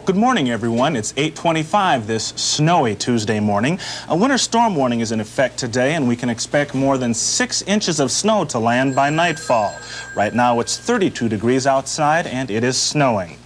Good morning, everyone. It's 8:25 this snowy Tuesday morning. A winter storm warning is in effect today, and we can expect more than 6 inches of snow to land by nightfall. Right now, it's 32 degrees outside, and it is snowing.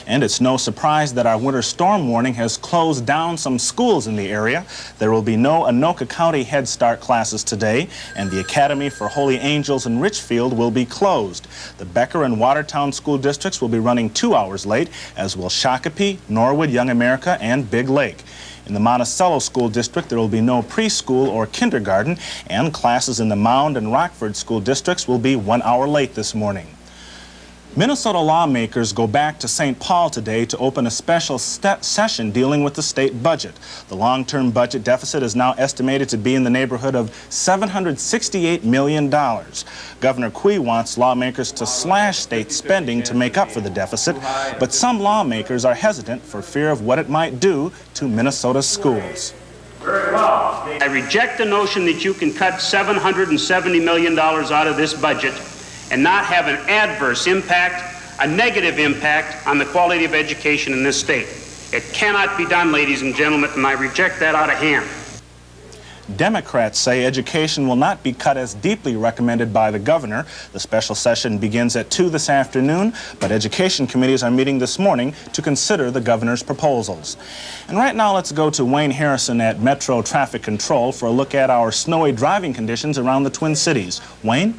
And it's no surprise that our winter storm warning has closed down some schools in the area. There will be no Anoka County Head Start classes today, and the Academy for Holy Angels in Richfield will be closed. The Becker and Watertown school districts will be running 2 hours late, as will Shakopee, Norwood, Young America, and Big Lake. In the Monticello School District, there will be no preschool or kindergarten, and classes in the Mound and Rockford School Districts will be 1 hour late this morning. Minnesota lawmakers go back to St. Paul today to open a special session dealing with the state budget. The long-term budget deficit is now estimated to be in the neighborhood of $768 million. Governor Quee wants lawmakers to slash state spending to make up for the deficit, but some lawmakers are hesitant for fear of what it might do to Minnesota's schools. Very well. I reject the notion that you can cut $770 million out of this budget and not have an adverse impact, a negative impact on the quality of education in this state. It cannot be done, ladies and gentlemen, and I reject that out of hand. Democrats say education will not be cut as deeply recommended by the governor. The special session begins at 2 this afternoon, but education committees are meeting this morning to consider the governor's proposals. And right now, let's go to Wayne Harrison at Metro Traffic Control for a look at our snowy driving conditions around the Twin Cities. Wayne?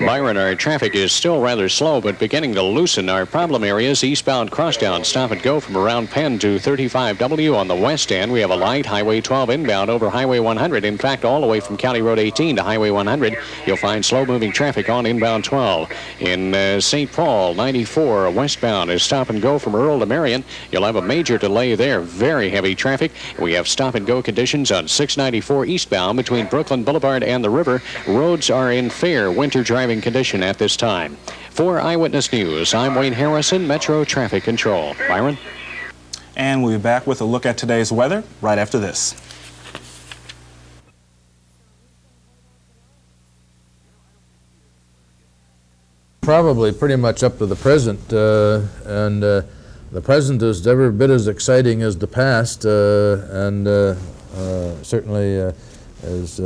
Byron, our traffic is still rather slow, but beginning to loosen. Our problem areas, eastbound crosstown, stop and go from around Penn to 35W on the west end. We have a light, Highway 12 inbound over Highway 100. In fact, all the way from County Road 18 to Highway 100, you'll find slow-moving traffic on inbound 12. In St. Paul, 94 westbound is stop and go from Earl to Marion. You'll have a major delay there, very heavy traffic. We have stop and go conditions on 694 eastbound between Brooklyn Boulevard and the river. Roads are in fair winter driving condition at this time. For Eyewitness News, I'm Wayne Harrison, Metro Traffic Control. Byron? And we'll be back with a look at today's weather right after this. Probably pretty much up to the present, and the present is every bit as exciting as the past, and certainly is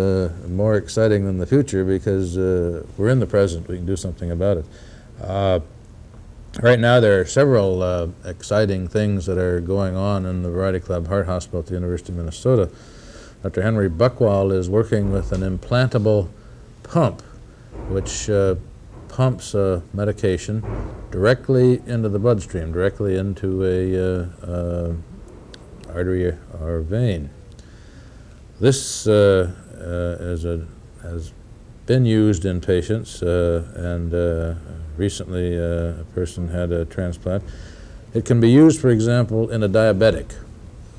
more exciting than the future, because we're in the present. We can do something about it. Right now there are several exciting things that are going on in the Variety Club Heart Hospital at the University of Minnesota. Dr. Henry Buckwald is working with an implantable pump which pumps medication directly into the bloodstream, directly into a artery or vein. This has been used in patients, and recently a person had a transplant. It can be used, for example, in a diabetic,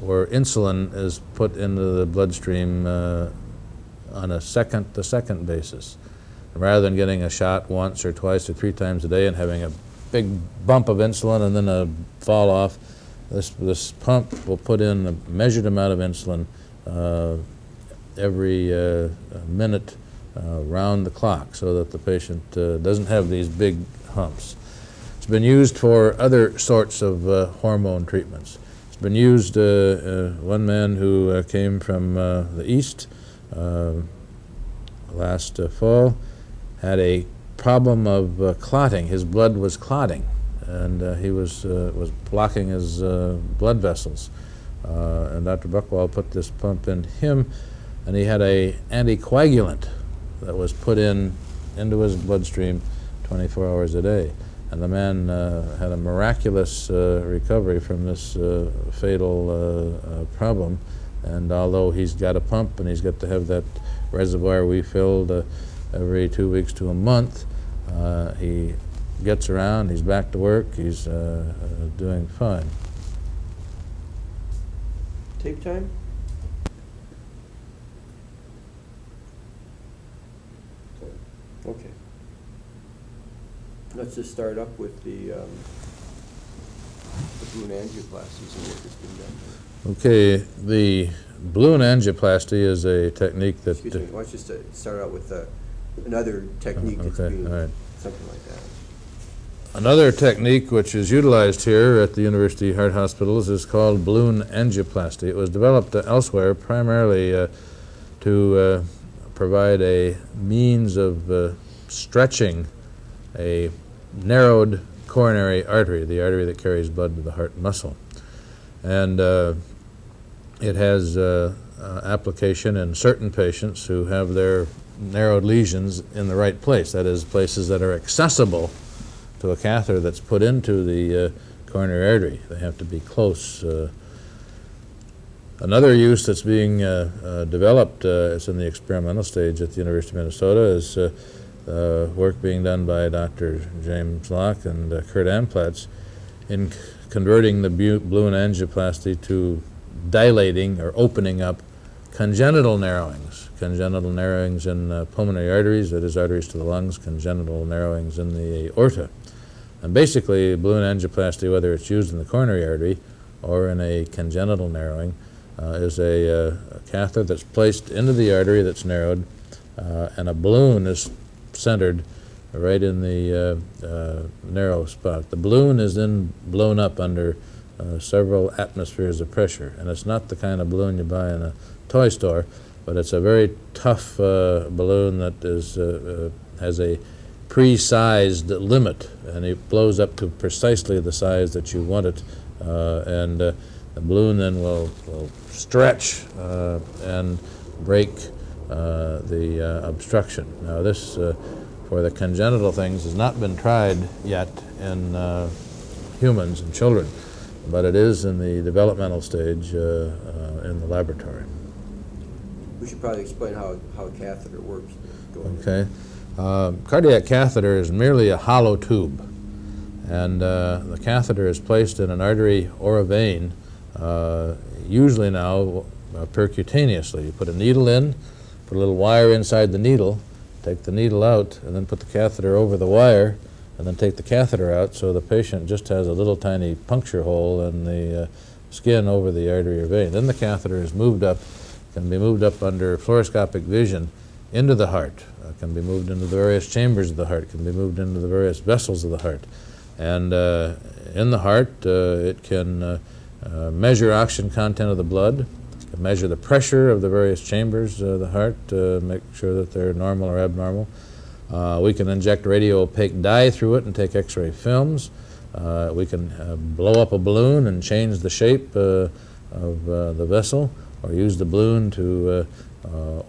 where insulin is put into the bloodstream on a second-to-second basis. Rather than getting a shot once or twice or 3 times a day and having a big bump of insulin and then a fall off, this pump will put in a measured amount of insulin every minute round the clock, so that the patient doesn't have these big humps. It's been used for other sorts of hormone treatments. It's been used, one man who came from the east last fall had a problem of clotting. His blood was clotting, and he was blocking his blood vessels. And Dr. Buckwald put this pump in him, and he had a anticoagulant that was put into his bloodstream 24 hours a day. And the man had a miraculous recovery from this fatal problem. And although he's got a pump and he's got to have that reservoir refilled every 2 weeks to a month, he gets around, he's back to work, he's doing fine. Tape time? Okay. Let's just start up with the balloon angioplasties and what has been done. Okay, the balloon angioplasty is a technique that... Excuse me, why don't you start out with another technique that's being, all right. something like that. Another technique which is utilized here at the University Heart Hospitals is called balloon angioplasty. It was developed elsewhere primarily to provide a means of stretching a narrowed coronary artery, the artery that carries blood to the heart muscle. And it has application in certain patients who have their narrowed lesions in the right place, that is, places that are accessible to a catheter that's put into the coronary artery. They have to be close. Another use that's being developed, it's in the experimental stage at the University of Minnesota, is work being done by Dr. James Locke and Kurt Amplatz in converting the balloon angioplasty to dilating or opening up congenital narrowings in pulmonary arteries, that is, arteries to the lungs, congenital narrowings in the aorta. And basically, balloon angioplasty, whether it's used in the coronary artery or in a congenital narrowing, is a catheter that's placed into the artery that's narrowed, and a balloon is centered right in the narrow spot. The balloon is then blown up under several atmospheres of pressure, and it's not the kind of balloon you buy in a toy store, but it's a very tough balloon that has a pre-sized limit, and it blows up to precisely the size that you want it, and the balloon then will stretch and break the obstruction. Now this, for the congenital things, has not been tried yet in humans and children, but it is in the developmental stage in the laboratory. We should probably explain how a catheter works. Okay. Cardiac catheter is merely a hollow tube, and the catheter is placed in an artery or a vein, usually now percutaneously. You put a needle in, put a little wire inside the needle, take the needle out, and then put the catheter over the wire, and then take the catheter out, so the patient just has a little tiny puncture hole in the skin over the artery or vein. Then the catheter is moved up, can be moved up under fluoroscopic vision into the heart, can be moved into the various chambers of the heart, can be moved into the various vessels of the heart. And in the heart, it can measure oxygen content of the blood, can measure the pressure of the various chambers of the heart to make sure that they're normal or abnormal. We can inject radio-opaque dye through it and take X-ray films. We can blow up a balloon and change the shape of the vessel, or use the balloon to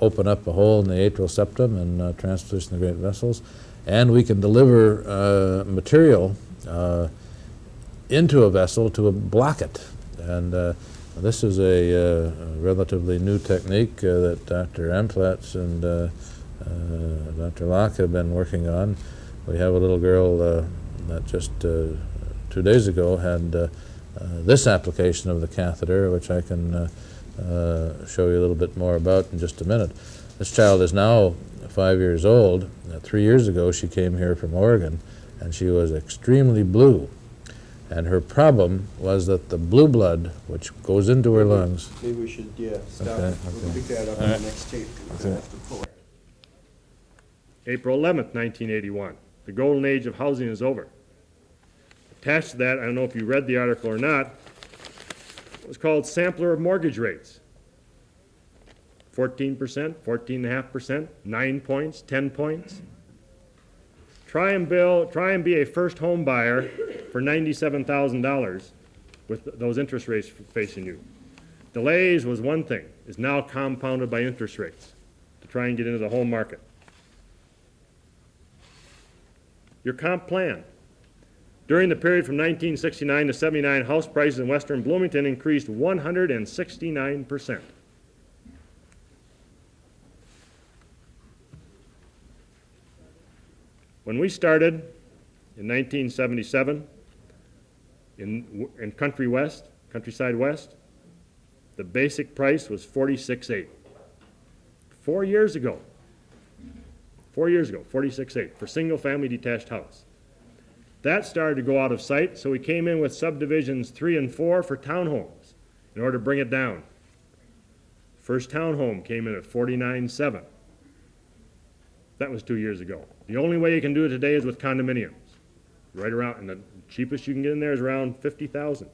open up a hole in the atrial septum and transposition the great vessels. And we can deliver material into a vessel to block it. And this is a relatively new technique that Dr. Amplatz and Dr. Locke have been working on. We have a little girl that just 2 days ago had this application of the catheter, which I can show you a little bit more about in just a minute. This child is now 5 years old. 3 years ago she came here from Oregon, and she was extremely blue. And her problem was that the blue blood, which goes into her lungs... Maybe we should, stop. Okay, We'll pick that up on the next tape. Okay. April 11th, 1981. The golden age of housing is over. Attached to that, I don't know if you read the article or not, it was called Sampler of Mortgage Rates. 14%, 14.5%, 9 points, 10 points. Try and be a first home buyer for $97,000 with those interest rates facing you. Delays was one thing, is now compounded by interest rates to try and get into the home market. Your comp plan. During the period from 1969 to 79, house prices in western Bloomington increased 169%. When we started in 1977 in Countryside West, the basic price was $46,800. 4 years ago, 46.8 for single-family detached house. That started to go out of sight, so we came in with subdivisions 3 and 4 for townhomes in order to bring it down. First townhome came in at $49,700. That was 2 years ago. The only way you can do it today is with condominiums. right around, and the cheapest you can get in there is around 50,000.